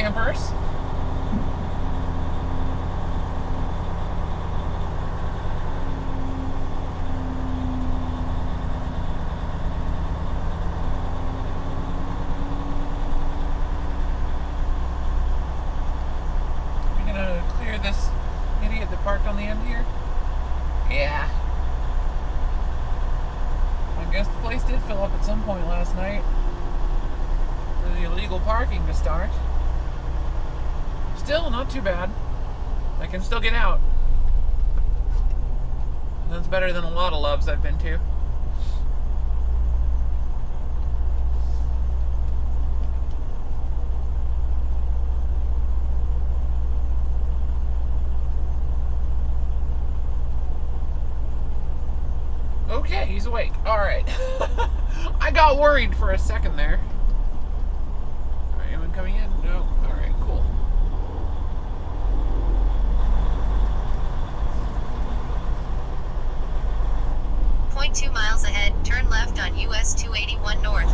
campers. We're gonna clear this idiot that parked on the end here. Yeah. I guess the place did fill up at some point last night. For the illegal parking to start. Still not too bad. I can still get out. That's better than a lot of loves I've been to. Okay, he's awake. Alright. I got worried for a second there. Alright, anyone coming in? No. Alright, cool. .2 miles ahead, turn left on US 281 North.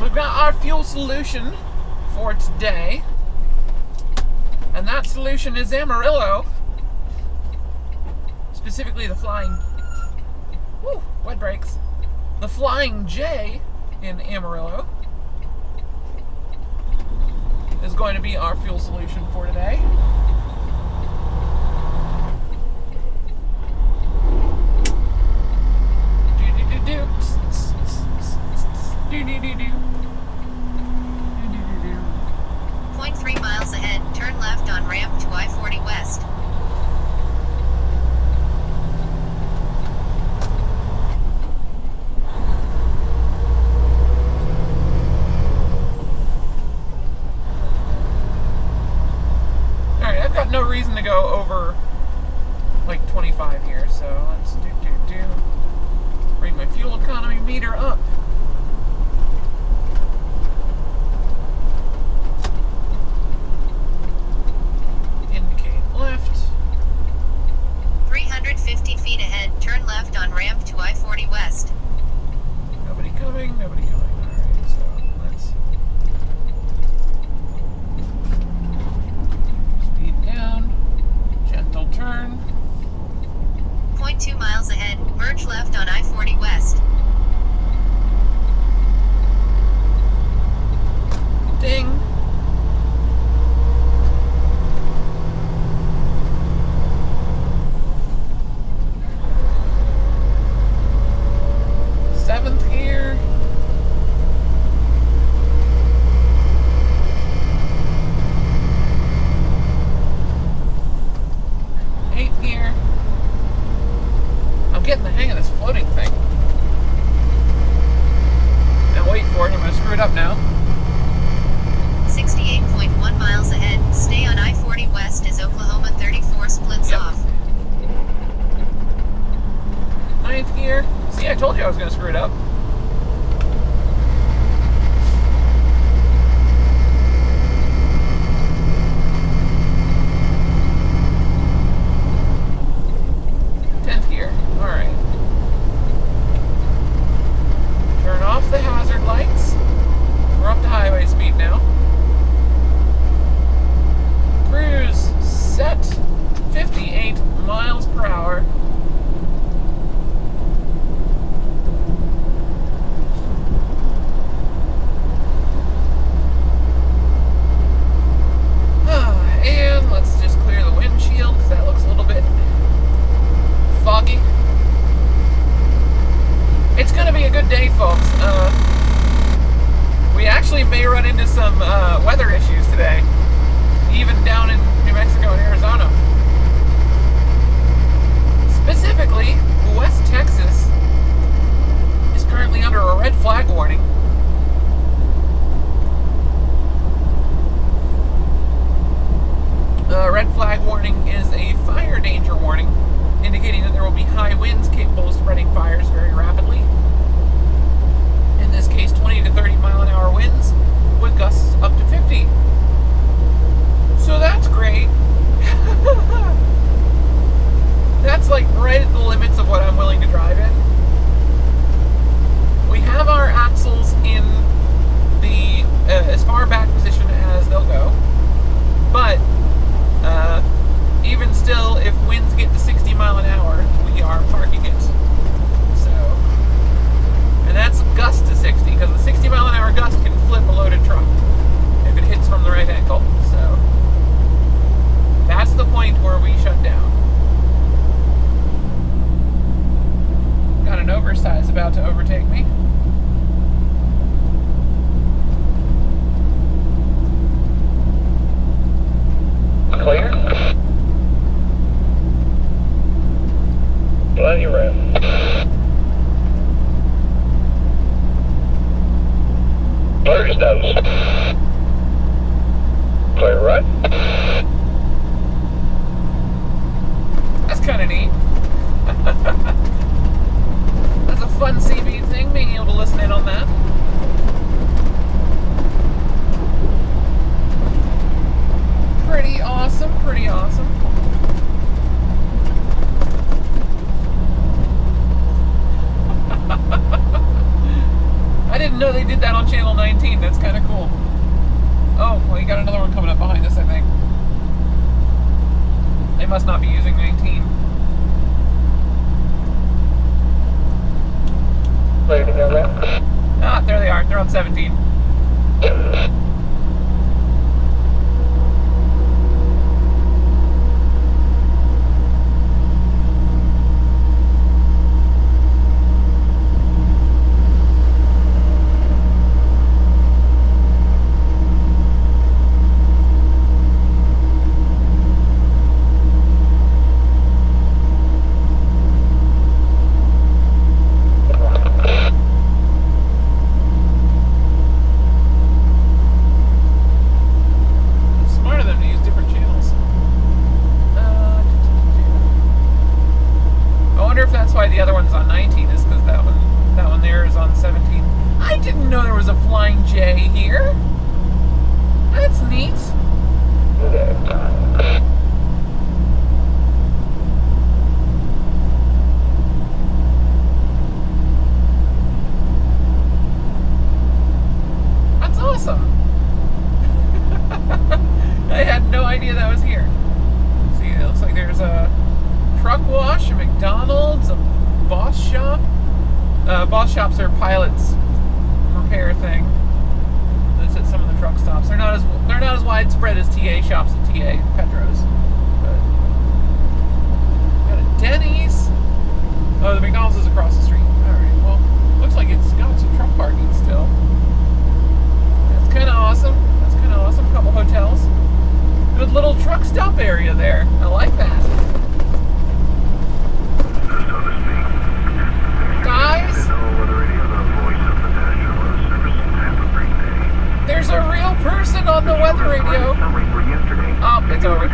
We've got our fuel solution for today, and that solution is Amarillo, specifically the Flying, wet brakes, the Flying J in Amarillo is going to be our fuel solution for today. Point 3 miles ahead, turn left on ramp to I-40 West. Alright, I've got no reason to go over like 25 here, so let's bring my fuel economy meter up. Indicate left. 350 feet ahead, turn left on ramp to I-40 West. Nobody coming, nobody coming. Alright, so let's speed down, gentle turn. Point 2 miles ahead, merge left on I-40 West. Ding. Seventh gear. Eighth gear. I'm getting the hang of this floating thing. Now wait for it, I'm gonna screw it up now. 68.1 miles ahead, stay on I-40 West as Oklahoma 34 splits off. Ninth gear. See, I told you I was gonna screw it up. Alright. Turn off the hazard lights. We're up to highway speed now. Cruise set 58 miles per hour. And let's just clear the windshield because that looks a little bit foggy. It's going to be a good day, folks. We actually may run into some weather issues today, even down in New Mexico and Arizona. Specifically, West Texas is currently under a red flag warning. Red flag 60. So that's great. That's like right at the limits of what I'm willing to drive in. We have our axles in the as far back position as they'll go, but even still, if winds get to 60 mile an hour, we are parking it. So, and that's gust to 60, because the 60 mile an hour gust can flip a loaded truck if it hits from the right angle. So that's the point where we shut down. Got an oversize about to overtake me. Clear. Plenty of room. Clear stows. Clear right. That's kind of neat. That's a fun CB thing, being able to listen in on that. Pretty awesome, pretty awesome. I didn't know they did that on channel 19. That's kind of cool. Oh, well, you got another one coming up behind us, I think. They must not be using 19. Ready to go now? Ah, there they are. They're on 17. Shops are pilots repair thing. That's at some of the truck stops. They're not as widespread as TA shops and TA Petros. But got a Denny's. Oh, the McDonald's is across the street. All right. Well, looks like it's got some truck parking still. That's kind of awesome. That's kind of awesome. Couple hotels. Good little truck stop area there. I like that. Guys, there's a real person on the weather radio. Oh, it's over.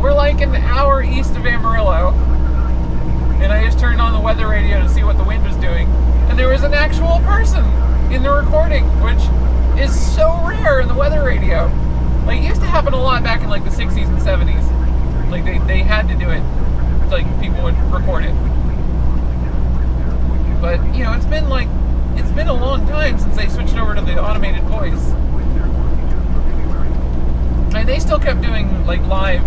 We're like an hour east of Amarillo, and I just turned on the weather radio to see what the wind was doing, and there was an actual person in the recording, which is so rare in the weather radio. Like, it used to happen a lot back in like the 60s and 70s. Like they had to do it. Like, people would record it. But, you know, it's been a long time since they switched over to the automated voice. And they still kept doing like live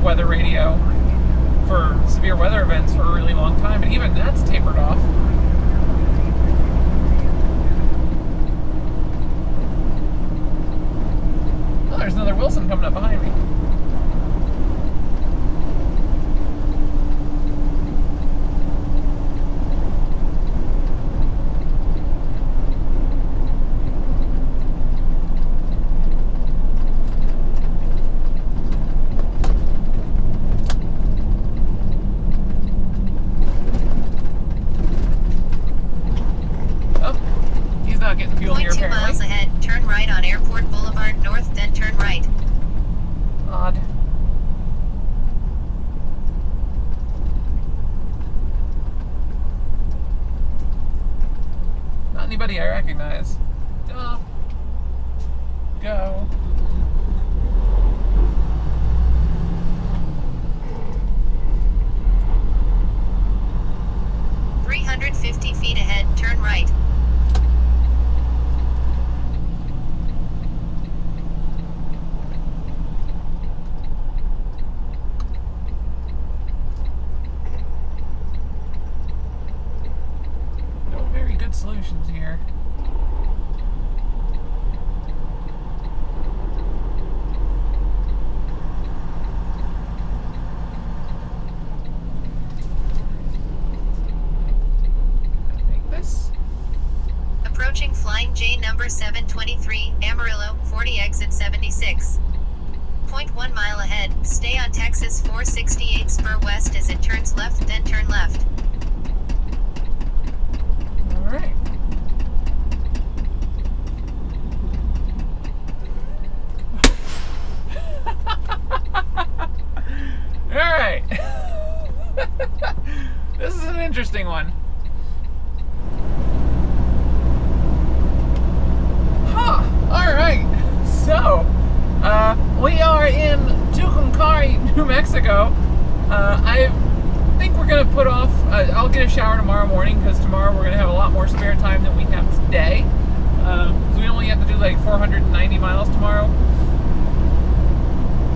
weather radio for severe weather events for a really long time, and even that's tapered off. There's another Wilson coming up behind me. Oh, he's not getting fuel here apparently. 2 miles ahead, turn right on Airport Boulevard North, then turn right. Odd. anybody I recognize. Duh. Go. "350 feet ahead, turn right." No very good solutions here. Approaching Flying J number 723, Amarillo, 40 exit 76. 0.1 mile ahead, stay on Texas 468 spur west as it turns left, then turn left. Alright. Alright. This is an interesting one. Alright, so, we are in Tucumcari, New Mexico. I think we're going to put off, I'll get a shower tomorrow morning, because tomorrow we're going to have a lot more spare time than we have today. Because we only have to do like 490 miles tomorrow.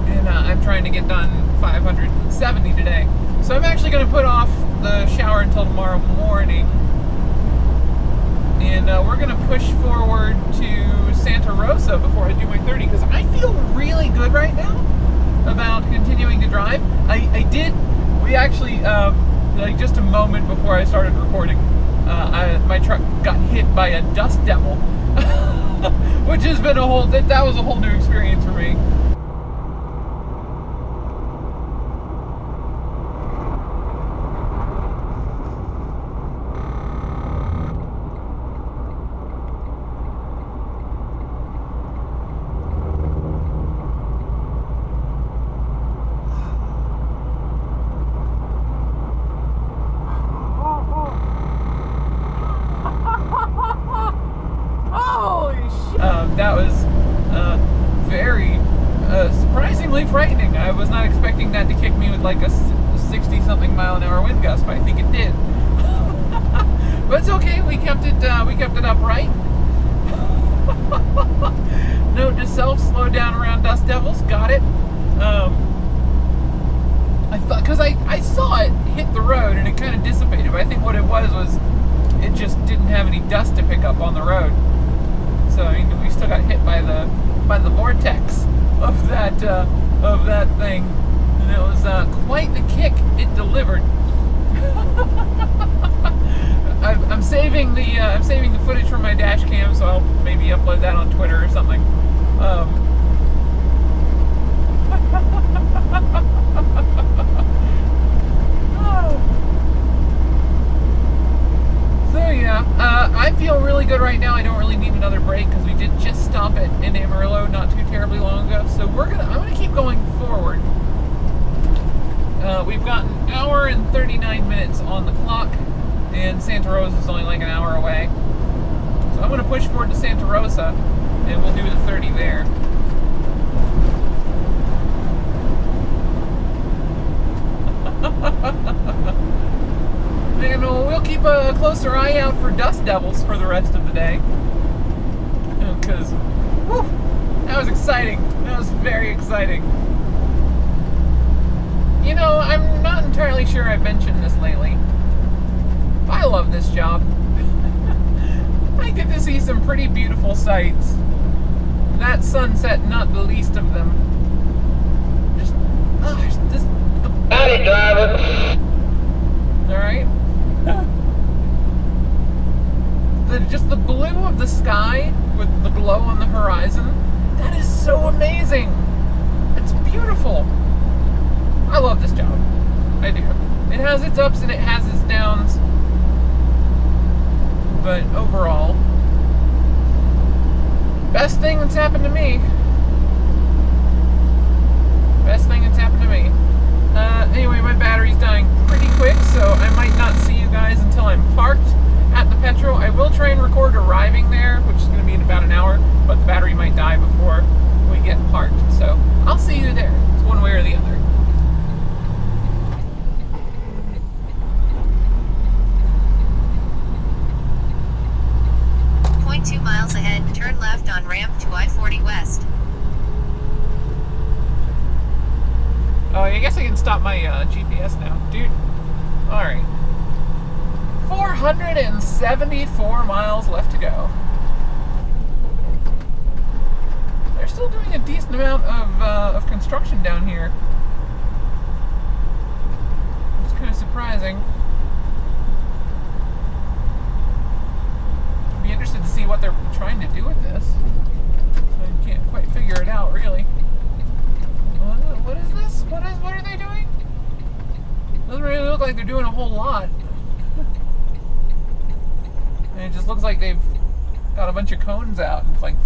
And I'm trying to get done 570 today. So I'm actually going to put off the shower until tomorrow morning. And we're going to push forward to Santa Rosa before I do my 30, because I feel really good right now about continuing to drive. We actually, like just a moment before I started recording, my truck got hit by a dust devil, which has been that was a whole new experience for me. That was very surprisingly frightening. I was not expecting that to kick me with like a 60-something mile an hour wind gust, but I think it did. But it's okay. We kept it upright. Note to self: slow down around dust devils. Got it. I thought, because I saw it hit the road and it kind of dissipated. But I think what it was it just didn't have any dust to pick up on the road. So I mean, we still got hit by the vortex of that thing, and it was quite the kick it delivered. I'm saving the footage from my dash cam, so I'll maybe upload that on Twitter or something. So yeah, I feel really good right now. I don't really need another break because we did just stop in Amarillo not too terribly long ago. So I'm gonna keep going forward. We've got an hour and 39 minutes on the clock, and Santa Rosa is only like an hour away. So I'm gonna push forward to Santa Rosa, and we'll do the 30 there. And we'll keep a closer eye out for dust devils for the rest of the day. Because, that was exciting. That was very exciting. You know, I'm not entirely sure I've mentioned this lately. I love this job. I get to see some pretty beautiful sights. That sunset, not the least of them. Just, Howdy, driver. Alright. Just the blue of the sky with the glow on the horizon, that is so amazing. It's beautiful. I love this job. I do. It has its ups and it has its downs, but overall, best thing that's happened to me. Best thing that's happened to me. Anyway, my battery's dying pretty quick, so I might not see you guys until I'm parked at the Petro. I will try and record arriving there, which is going to be in about an hour, but the battery might die before we get parked. So I'll see you there. It's one way or the other. .2 miles ahead, turn left on ramp to I-40 West. Oh, I guess I can stop my GPS now. Dude, alright. 474 miles left to go. They're still doing a decent amount of construction down here. It's kind of surprising. I'd be interested to see what they're trying to do with this. I can't quite figure it out, really. What is this? What are they doing? Doesn't really look like they're doing a whole lot. And it just looks like they've got a bunch of cones out. It's like,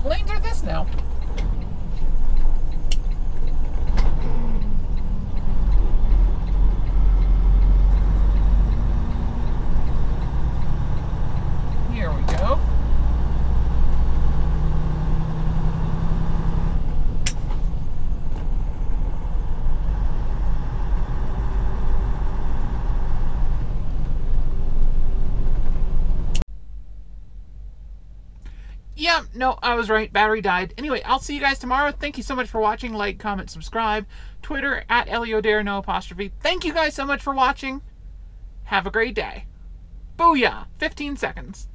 the lanes are this now. Here we go. Yeah, no, I was right. Battery died. Anyway, I'll see you guys tomorrow. Thank you so much for watching. Like, comment, subscribe. Twitter, @ElioDare, no apostrophe. Thank you guys so much for watching. Have a great day. Booyah! 15 seconds.